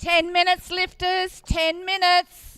10 minutes, lifters, 10 minutes.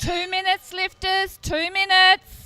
2 minutes, lifters, 2 minutes.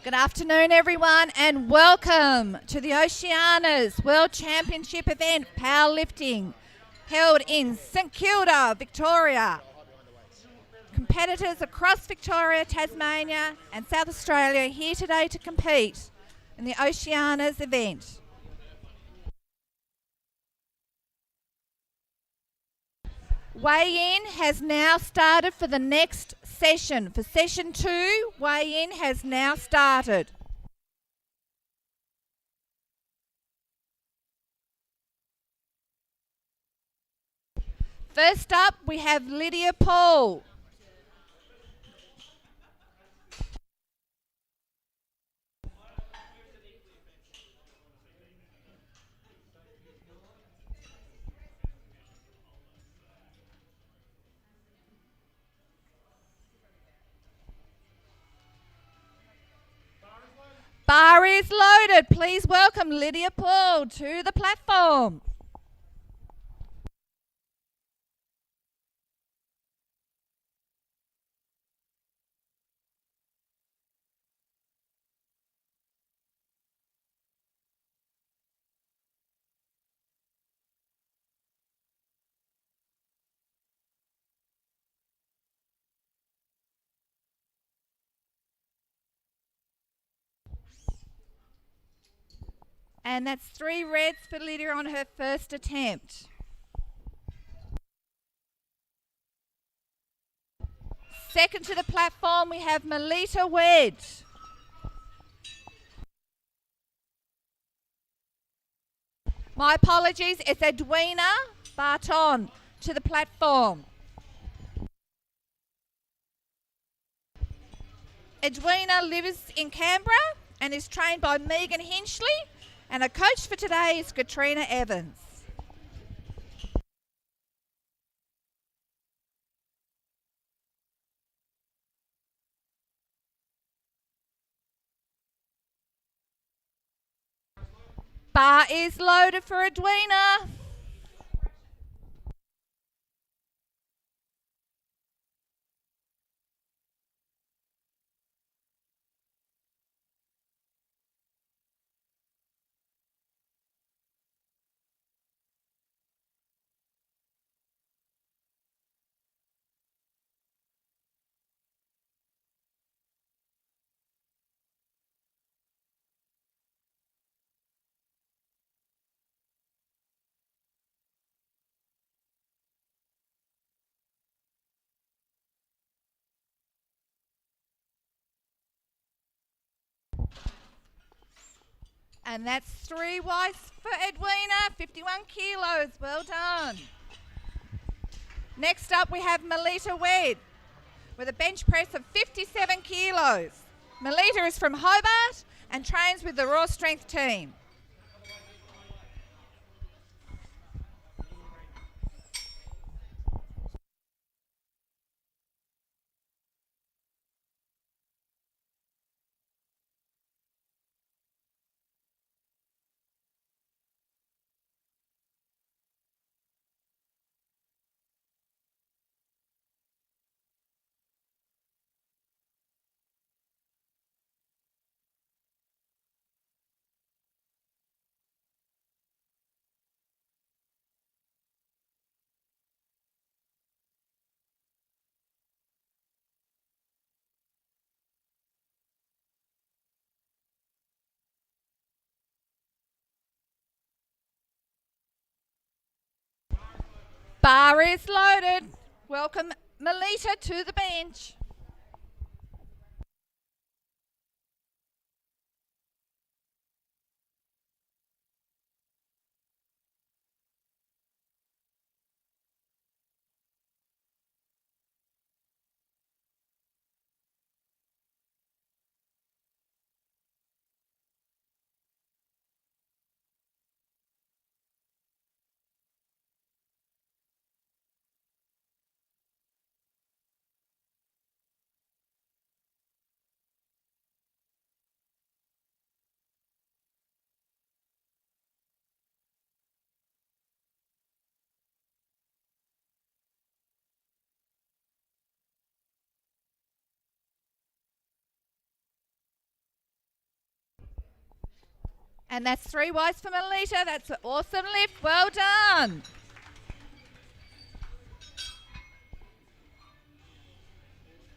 Good afternoon, everyone, and welcome to the Oceania's World Championship event, Powerlifting, held in St Kilda, Victoria. Competitors across Victoria, Tasmania and South Australia are here today to compete in the Oceania's event. Weigh-in has now started for the next session. For session 2, weigh-in has now started. First up, we have Lydia Paul. Bar is loaded. Please welcome Lydia Paul to the platform. And that's 3 reds for Lydia on her first attempt. Second to the platform, we have Melita Wedge. My apologies, it's Edwina Barton to the platform. Edwina lives in Canberra and is trained by Megan Hinchley, and her coach for today is Katrina Evans. Bar is loaded for Edwina. And that's 3 whites for Edwina, 51 kilos. Well done. Next up, we have Melita Wed with a bench press of 57 kilos. Melita is from Hobart and trains with the Raw Strength team. Bar is loaded. Welcome Melita to the bench. And that's 3 wides for Melita. That's an awesome lift. Well done.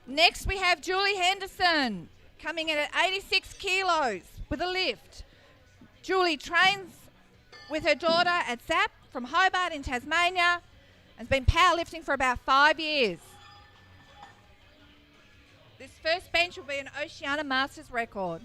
Next we have Julie Henderson coming in at 86 kilos with a lift. Julie trains with her daughter at ZAP from Hobart in Tasmania and has been powerlifting for about 5 years. This first bench will be an Oceania Masters record.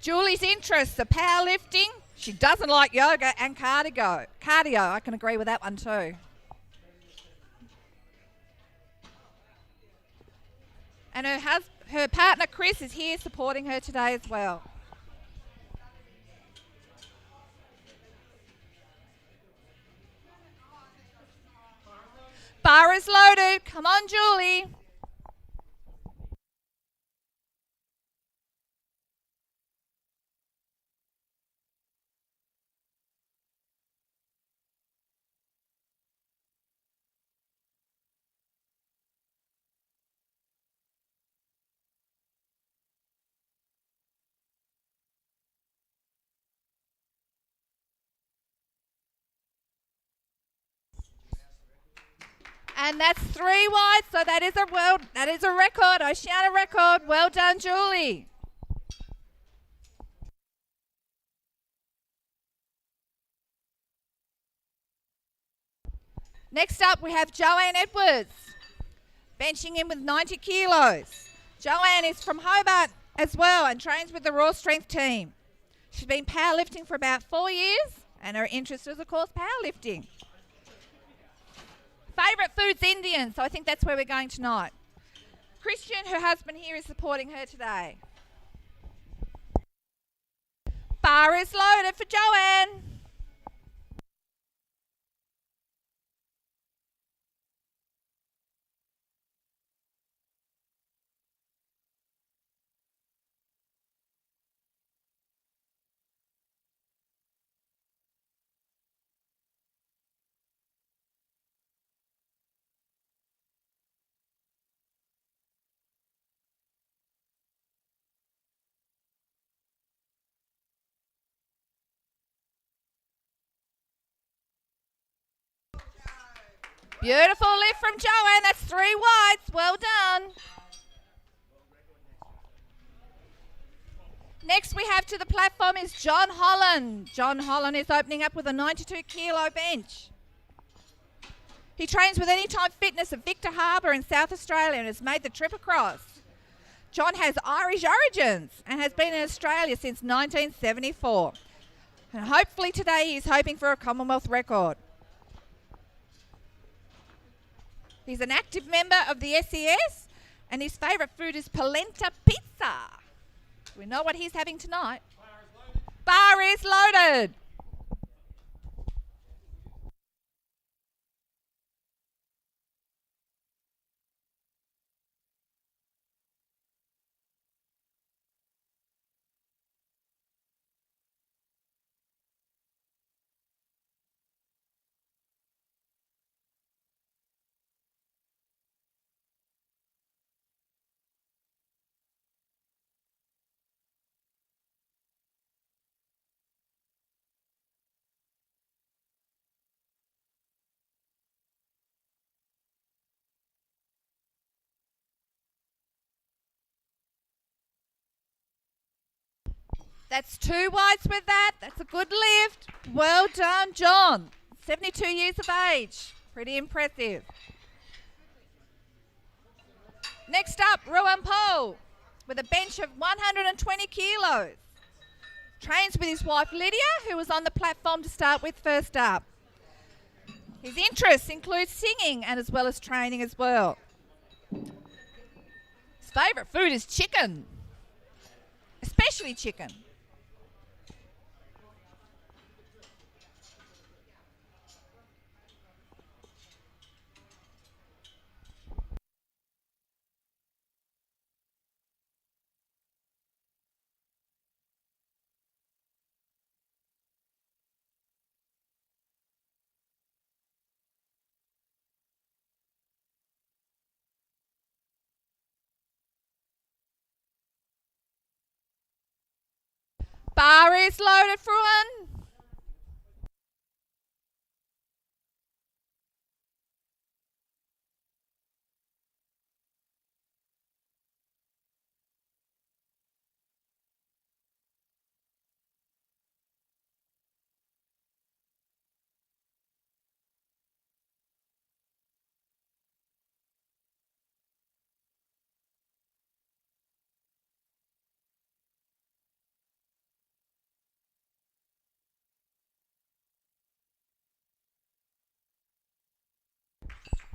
Julie's interests are powerlifting. She doesn't like yoga and cardio. I can agree with that one too. And her partner Chris is here supporting her today as well. Bar is loaded. Come on, Julie. And that's 3 wides, so that is a record, Oceania record. Well done, Julie. Next up, we have Joanne Edwards, benching in with 90 kilos. Joanne is from Hobart as well and trains with the Raw Strength team. She's been powerlifting for about 4 years, and her interest is, of course, powerlifting. Favourite food's Indian, so I think that's where we're going tonight. Christian, her husband here, is supporting her today. Bar is loaded for Joanne. Beautiful lift from Joanne. That's 3 wides. Well done. Next we have to the platform is John Holland. John Holland is opening up with a 92 kilo bench. He trains with Anytime Fitness at Victor Harbour in South Australia and has made the trip across. John has Irish origins and has been in Australia since 1974. And hopefully today he's hoping for a Commonwealth record. He's an active member of the SES and his favourite food is polenta pizza. We know what he's having tonight. Bar is loaded. That's 2 whites with that. That's a good lift. Well done, John. 72 years of age. Pretty impressive. Next up, Rowan Paul with a bench of 120 kilos. Trains with his wife Lydia, who was on the platform to start with first up. His interests include singing and as well as training as well. His favourite food is chicken, especially chicken. Bar is loaded for one.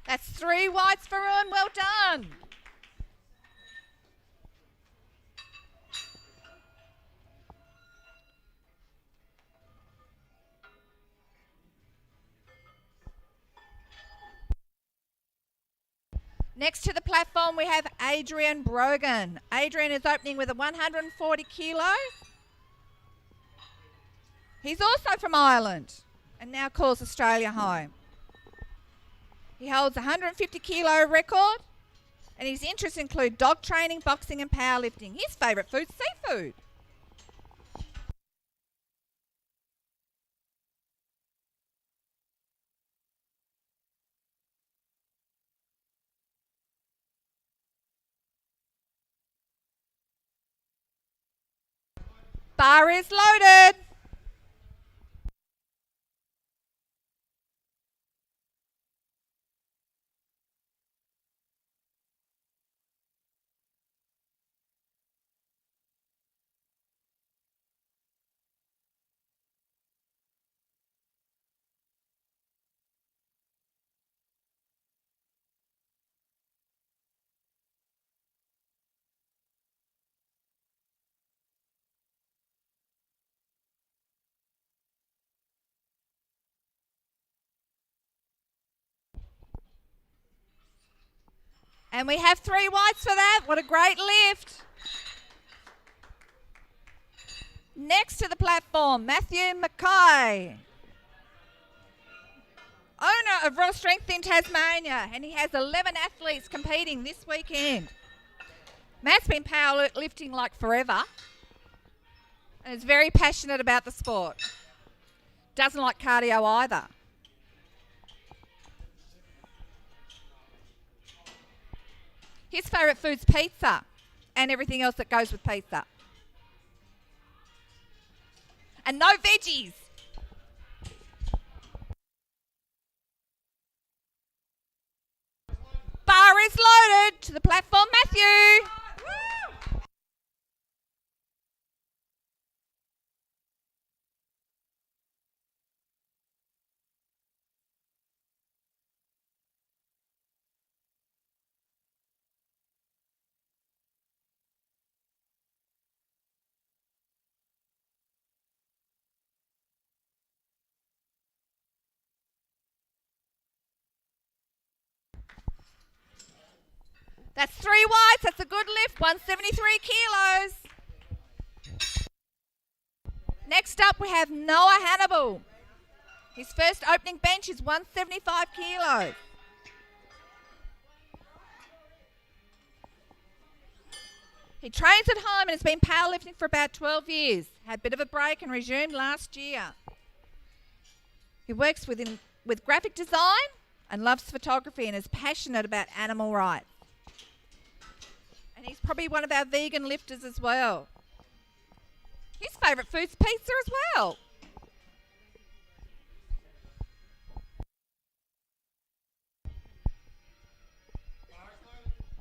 That's 3 whites for Rowan. Well done. Next to the platform, we have Adrian Brogan. Adrian is opening with a 140 kilos. He's also from Ireland and now calls Australia home. He holds a 150 kilo record and his interests include dog training, boxing and powerlifting. His favourite food is seafood. Bar is loaded. And we have 3 whites for that. What a great lift. Next to the platform, Matthew Mackay, owner of Raw Strength in Tasmania, and he has 11 athletes competing this weekend. Matt's been powerlifting like forever and is very passionate about the sport. Doesn't like cardio either. His favourite food's pizza and everything else that goes with pizza. And no veggies. Bar is loaded. To the platform, Matthew. That's 3 whites. That's a good lift. 173 kilos. Next up, we have Noah Hannibal. His first opening bench is 175 kilos. He trains at home and has been powerlifting for about 12 years. Had a bit of a break and resumed last year. He works with graphic design and loves photography and is passionate about animal rights. And he's probably one of our vegan lifters as well. His favourite food's pizza as well.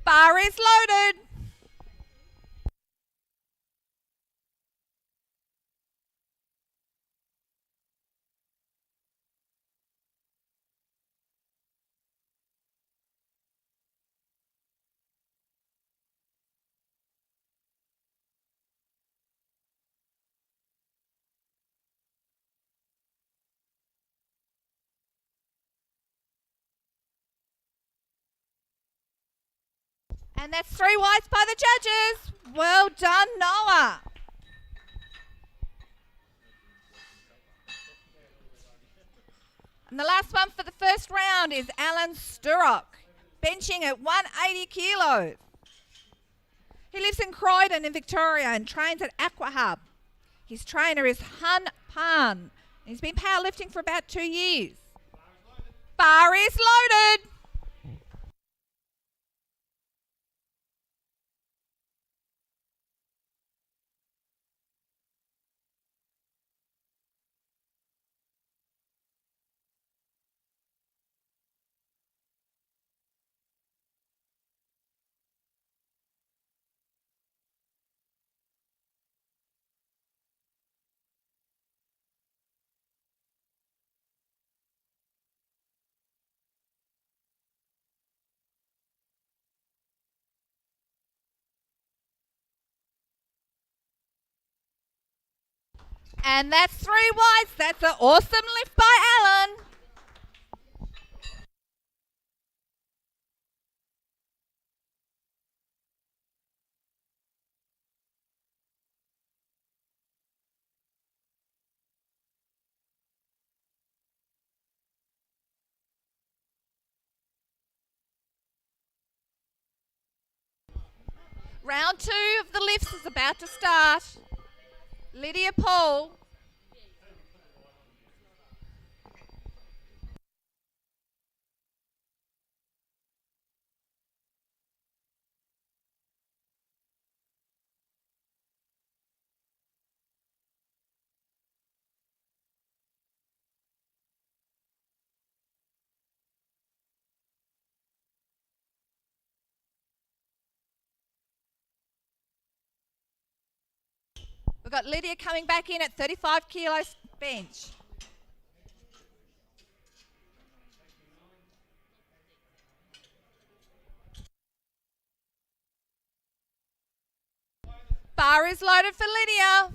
Bar is loaded. And that's 3 whites by the judges. Well done, Noah. And the last one for the first round is Alan Sturrock, benching at 180 kilos. He lives in Croydon in Victoria and trains at Aqua Hub. His trainer is Hun Pan. He's been powerlifting for about 2 years. Bar is loaded. And that's 3 whites. That's an awesome lift by Alan. Round 2 of the lifts is about to start. Lydia Paul. We've got Lydia coming back in at 35 kilos bench. Bar is loaded for Lydia.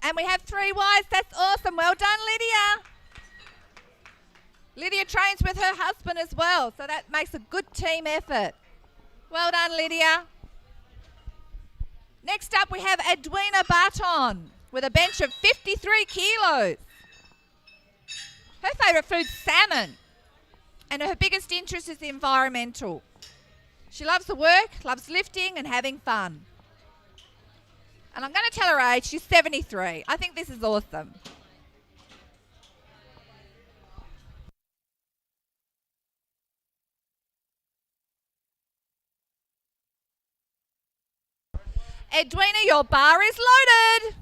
And we have 3 wides. That's awesome. Well done, Lydia. Lydia trains with her husband as well, so that makes a good team effort. Well done, Lydia. Next up, we have Edwina Barton with a bench of 53 kilos. Her favourite food's salmon, and her biggest interest is the environmental. She loves the work, loves lifting and having fun. And I'm going to tell her age. She's 73. I think this is awesome. Edwina, your bar is loaded.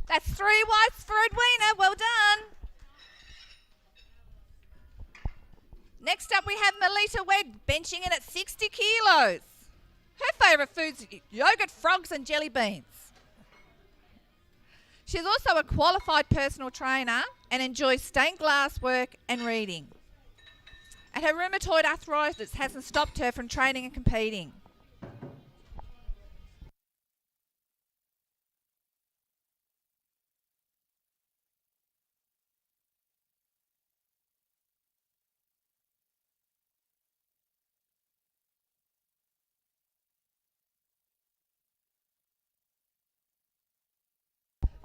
That's 3 whites for Edwina. Well done. Next up we have Melita Wedd benching in at 60 kilos. Her favourite foods are yogurt, frogs and jelly beans. She's also a qualified personal trainer and enjoys stained glass work and reading. And her rheumatoid arthritis hasn't stopped her from training and competing.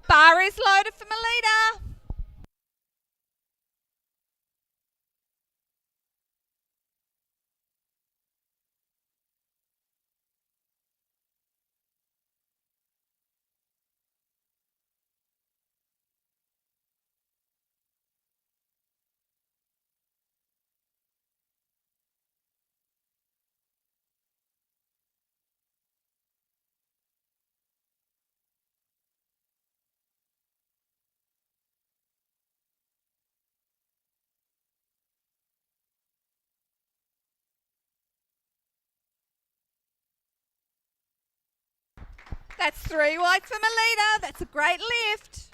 Bar is loaded for Melita. That's 3 whites for Melita. That's a great lift.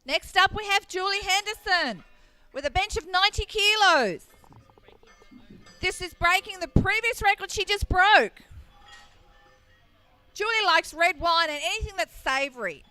Next up we have Julie Henderson with a bench of 90 kilos. This is breaking the previous record she just broke. Julie likes red wine and anything that's savoury.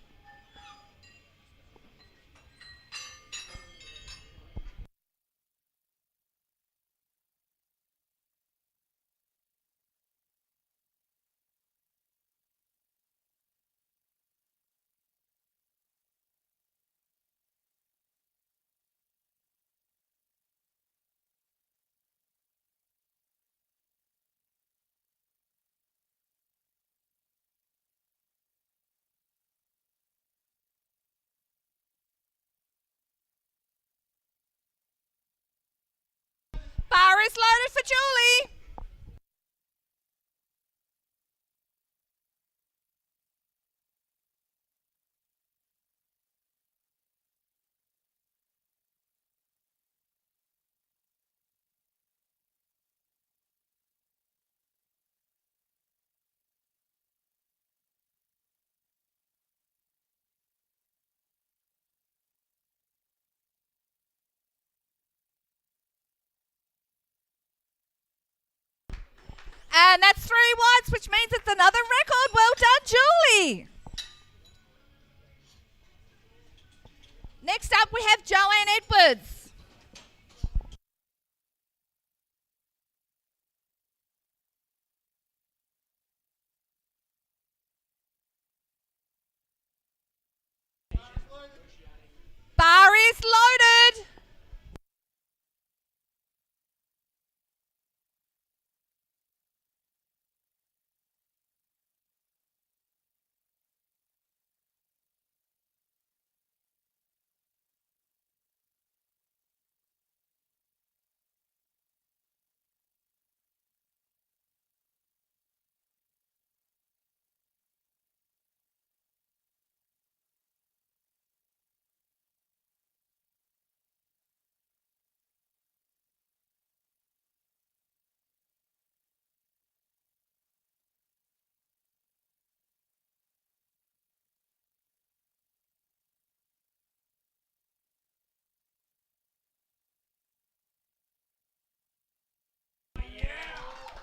Bar is loaded for Julie. And that's 3 whites, which means it's another record. Well done, Julie. Next up, we have Joanne Edwards. Bar is loaded.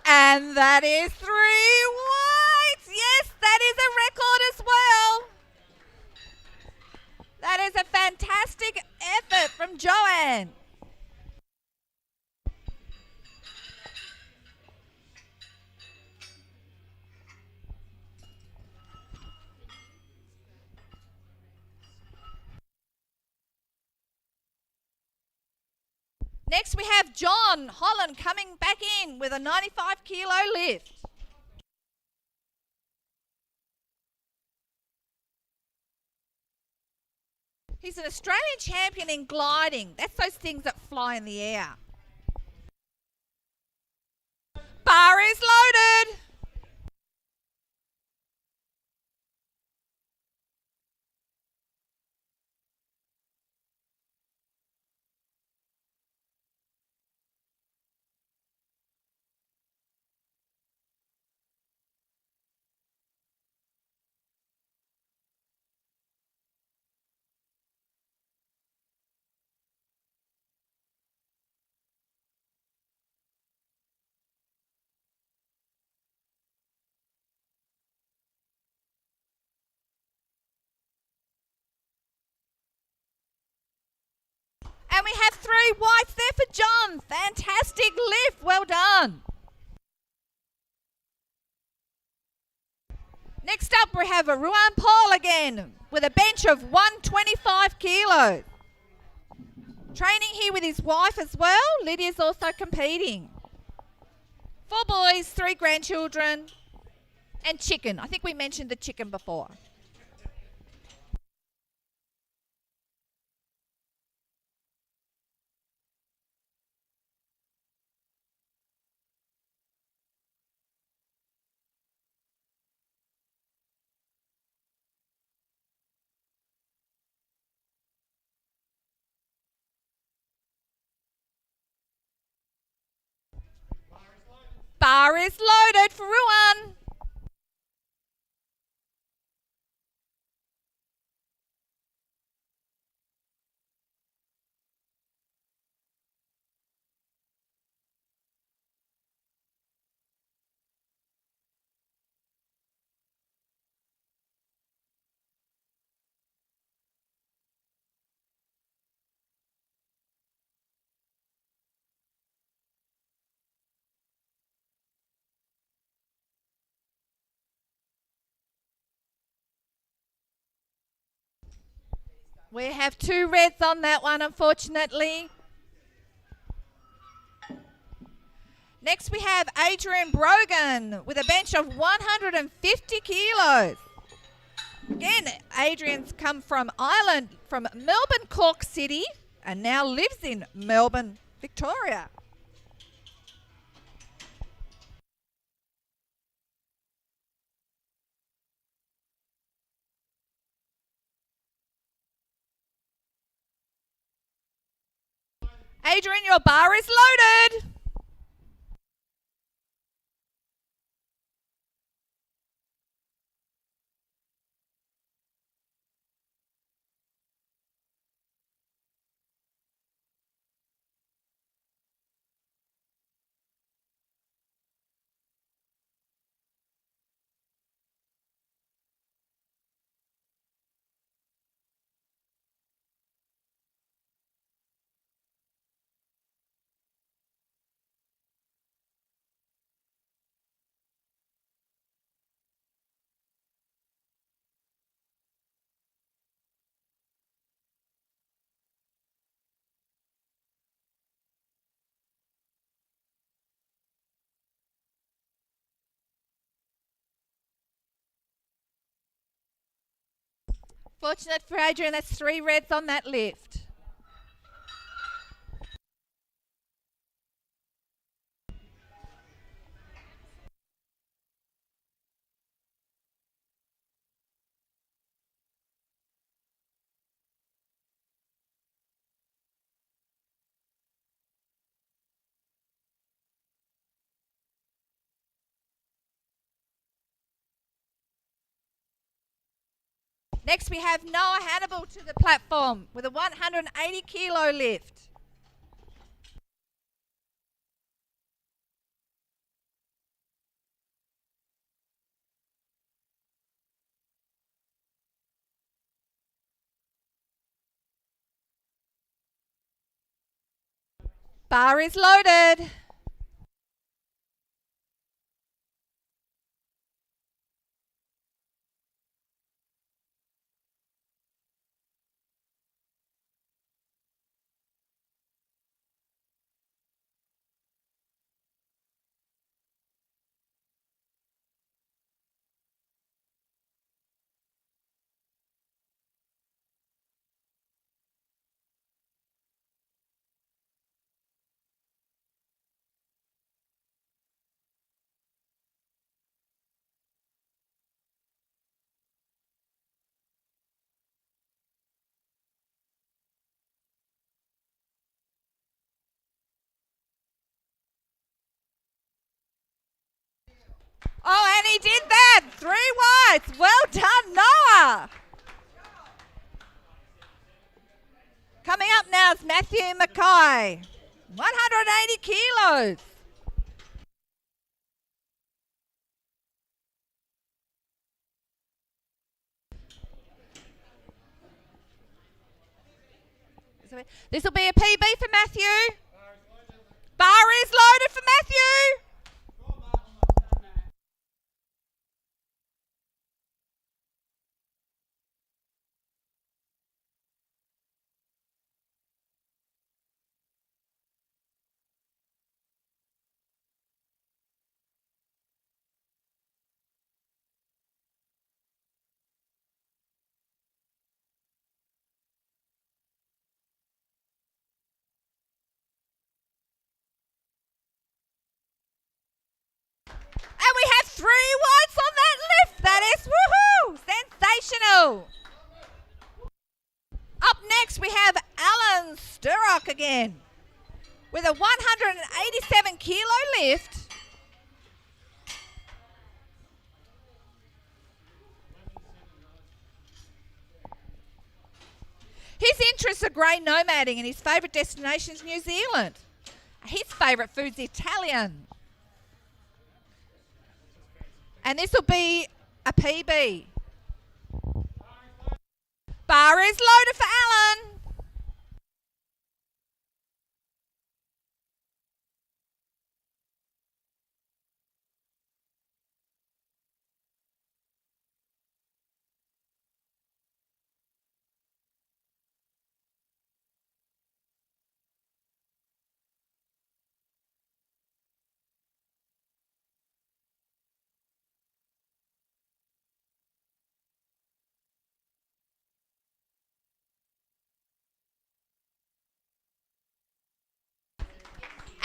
And that is 3 whites. Yes, that is a record as well. That is a fantastic effort from Joanne. Next we have John Holland coming back in with a 95 kilo lift. He's an Australian champion in gliding. That's those things that fly in the air. Bar is loaded. And we have 3 whites there for John. Fantastic lift. Well done. Next up, we have a Ruan Paul again with a bench of 125 kilos. Training here with his wife as well. Lydia's also competing. 4 boys, 3 grandchildren, and chicken. I think we mentioned the chicken before. Bar is loaded for Ruan. We have 2 reds on that one, unfortunately. Next we have Adrian Brogan with a bench of 150 kilos. Again, Adrian's come from Ireland, from Melbourne, Cork City, and now lives in Melbourne, Victoria. Adrian, your bar is loaded. Fortunate for Adrian, that's 3 reds on that lift. Next we have Noah Hannibal to the platform with a 180 kilo lift. Bar is loaded. Oh, and he did that. 3 whites. Well done, Noah. Coming up now is Matthew Mackay. 180 kilos. This will be a PB for Matthew. Bar is loaded for Matthew. And we have 3 whites on that lift. That is woohoo! Sensational. Up next we have Alan Sturrock again with a 187 kilo lift. His interests are grey nomading and his favourite destination is New Zealand. His favourite food's Italian. And this will be a PB. Bar is loaded for Alan.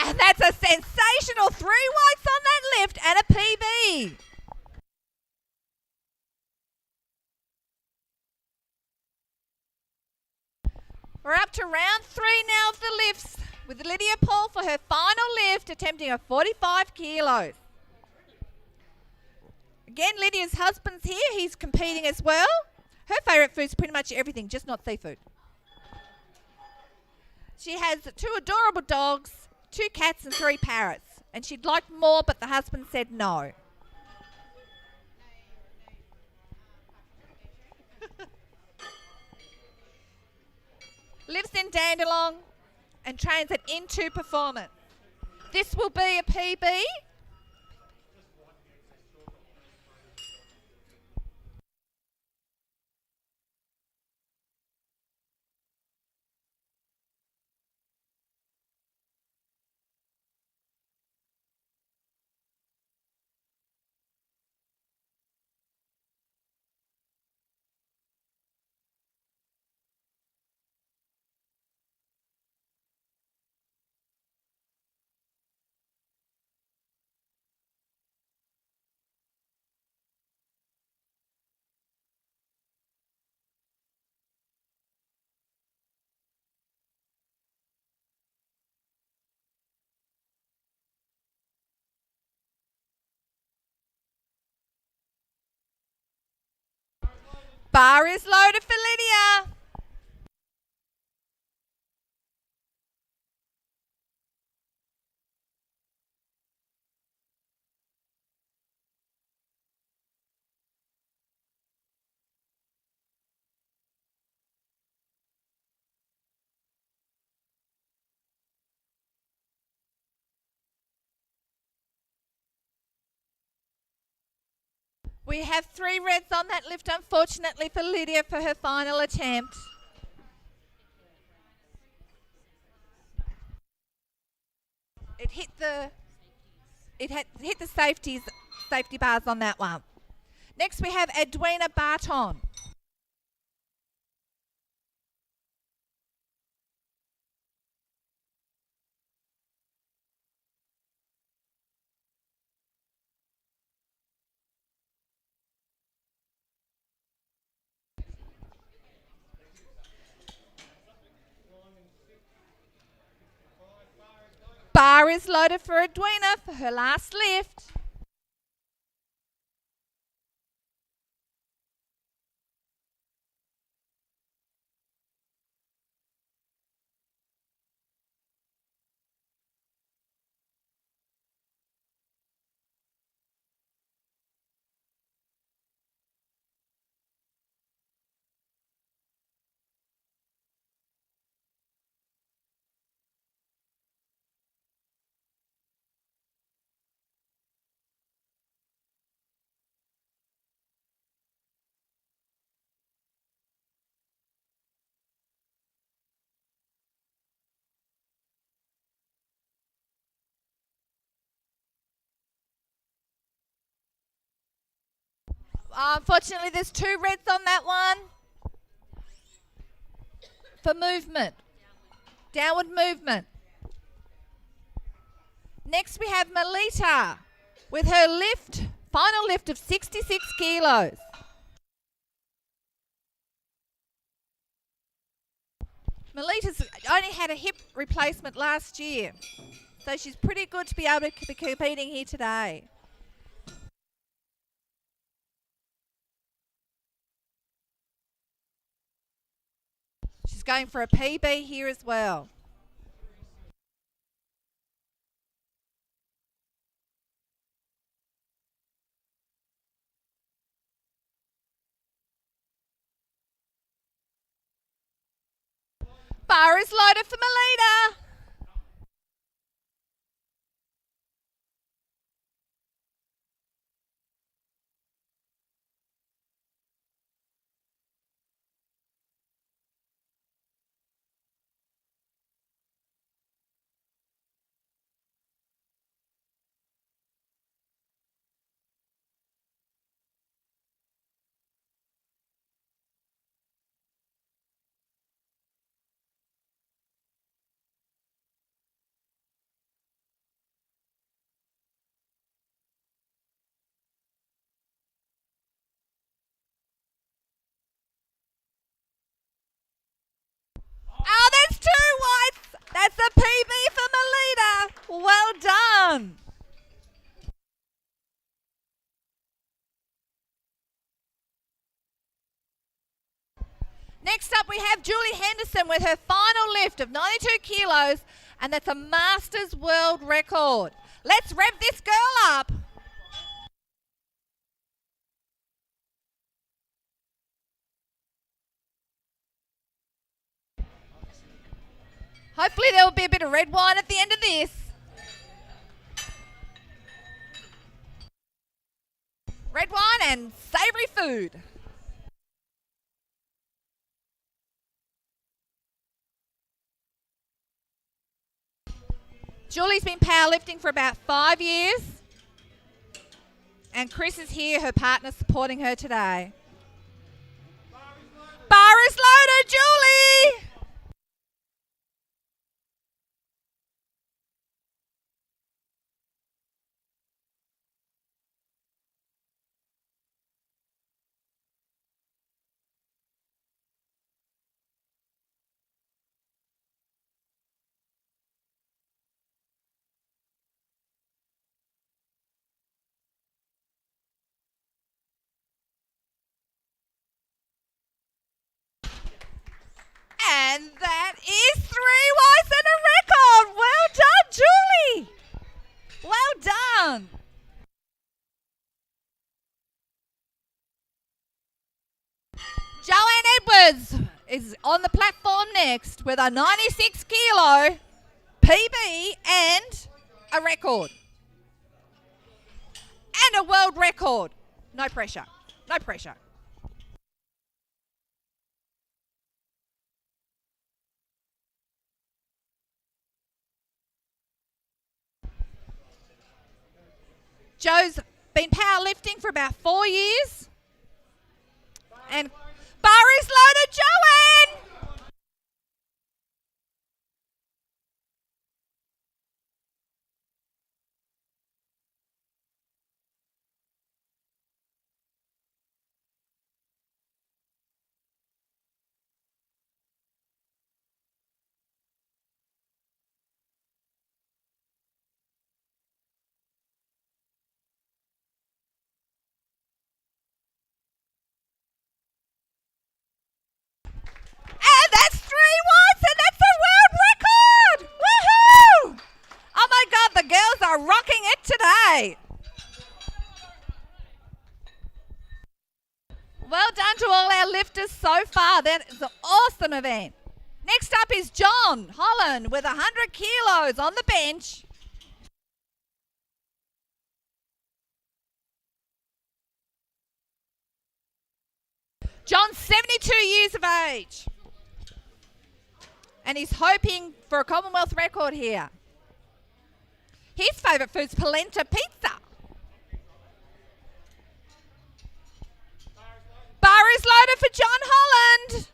And that's a sensational 3 whites on that lift and a PB. We're up to round 3 now of the lifts with Lydia Paul for her final lift, attempting a 45 kilos. Again, Lydia's husband's here. He's competing as well. Her favourite food's pretty much everything, just not seafood. She has 2 adorable dogs, 2 cats and 3 parrots. And she'd like more, but the husband said no. Lives in Dandenong and trains at Into Performance. This will be a PB. Bar is loaded for Lydia. We have 3 reds on that lift, unfortunately, for Lydia for her final attempt. It hit the safety bars on that one. Next we have Edwina Barton. Bar is loaded for Edwina for her last lift. Unfortunately, there's 2 reds on that one. For movement. Downward movement. Next we have Melita with her lift, final lift of 66 kilos. Melita's only had a hip replacement last year, so she's pretty good to be able to be competing here today. She's going for a PB here as well. Bar is loaded for Melita. Oh, that's 2 whites. That's a PB for Melita. Well done. Next up we have Julie Henderson with her final lift of 92 kilos, and that's a Masters World Record. Let's rev this girl up. Hopefully there will be a bit of red wine at the end of this. Red wine and savoury food. Julie's been powerlifting for about 5 years. And Chris is here, her partner, supporting her today. Bar is loaded, Julie! And that is 3 whites and a record. Well done, Julie. Well done. Joanne Edwards is on the platform next with a 96 kilo PB and a record. And a world record. No pressure. No pressure. Joe's been powerlifting for about 4 years. And bar is loaded, Joanne! And that's 3 whites, and that's a world record! Woohoo! Oh my God, the girls are rocking it today. Well done to all our lifters so far. That is an awesome event. Next up is John Holland with 100 kilos on the bench. John's 72 years of age. And he's hoping for a Commonwealth record here. His favourite food's polenta pizza. Bar is loaded for John Holland.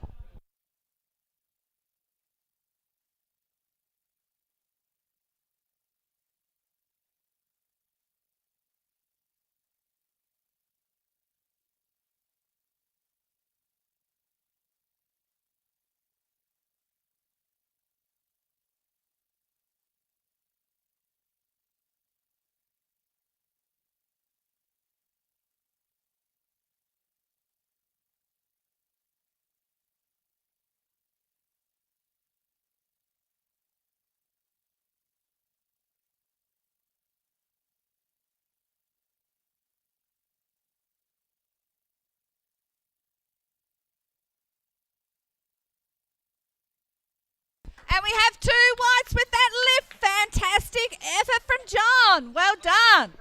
And we have 2 whites with that lift. Fantastic effort from John. Well done.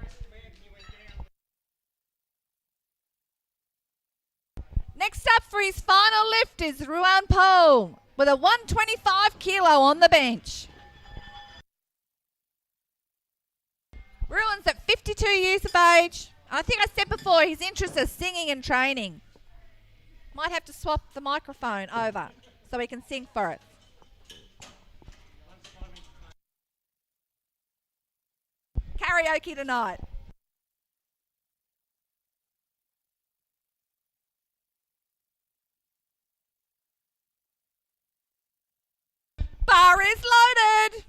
Next up for his final lift is Ruan Pole with a 125 kilo on the bench. Ruan's at 52 years of age. I think I said before his interests are singing and training. Might have to swap the microphone over so he can sing for it. Karaoke tonight. Bar is loaded.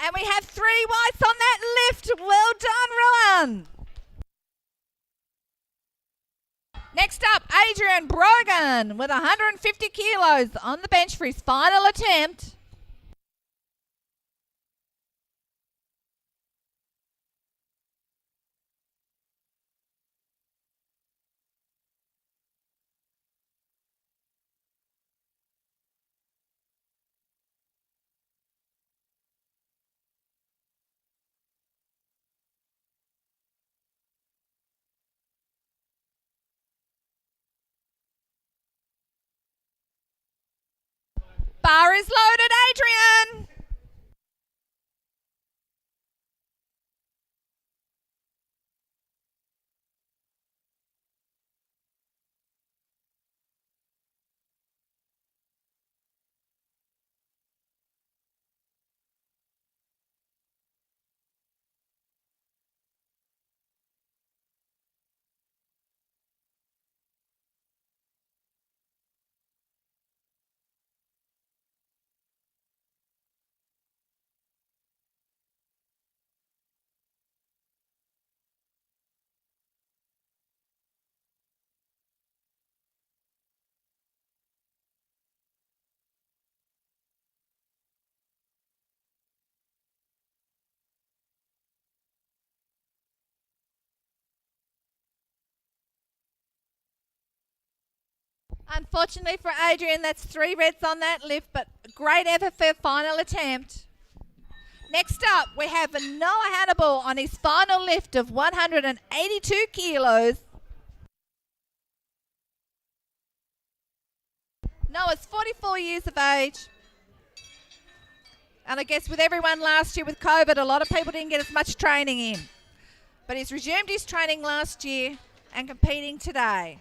And we have 3 whites on that lift. Well done, Ruan. Next up, Adrian Brogan with 150 kilos on the bench for his final attempt. Bar is loaded, Adrian. Unfortunately for Adrian, that's 3 reds on that lift, but great effort for final attempt. Next up, we have Noah Hannibal on his final lift of 182 kilos. Noah's 44 years of age. And I guess with everyone last year with COVID, a lot of people didn't get as much training in. But he's resumed his training last year and competing today.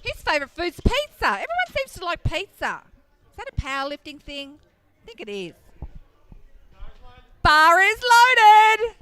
His favourite food's pizza. Everyone seems to like pizza. Is that a powerlifting thing? I think it is. Bar is loaded.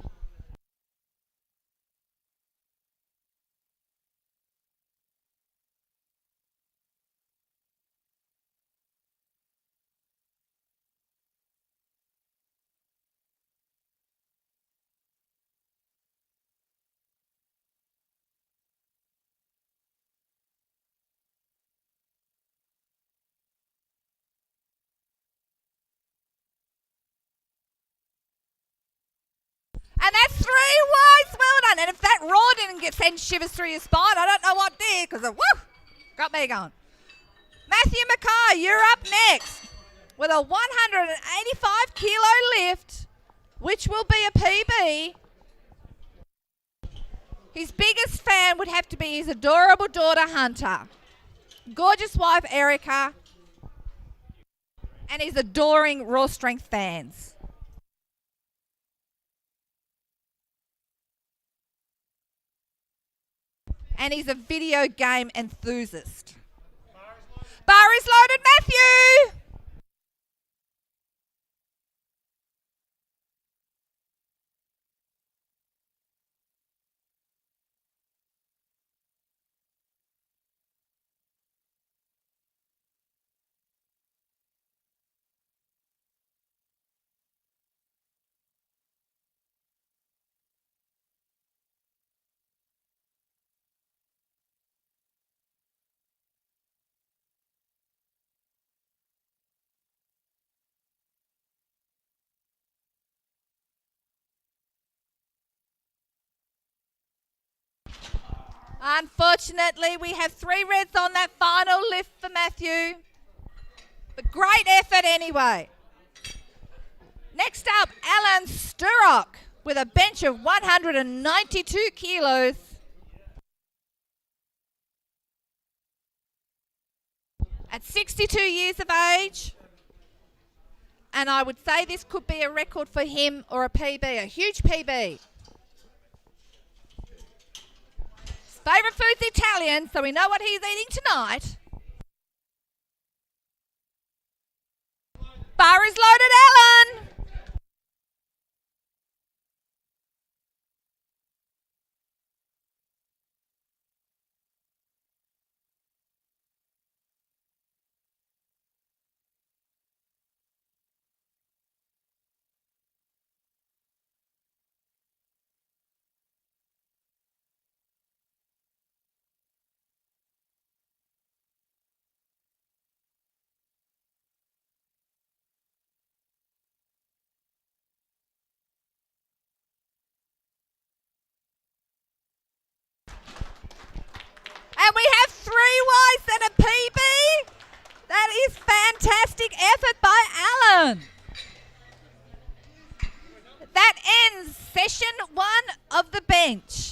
Wise, well done. And if that roar didn't send shivers through your spine, I don't know what did, because woo, got me going. Matthew Mackay, you're up next with a 185 kilo lift, which will be a PB. His biggest fan would have to be his adorable daughter, Hunter, gorgeous wife, Erica, and his adoring Raw Strength fans. And he's a video game enthusiast. Bar is loaded, Matthew! Unfortunately, we have 3 reds on that final lift for Matthew. But great effort anyway. Next up, Alan Sturrock with a bench of 192 kilos. At 62 years of age. And I would say this could be a record for him or a PB, a huge PB. Favourite food's Italian, so we know what he's eating tonight. Bar is loaded, Alan. And we have 3 whites and a PB. That is fantastic effort by Alan. That ends session 1 of the bench.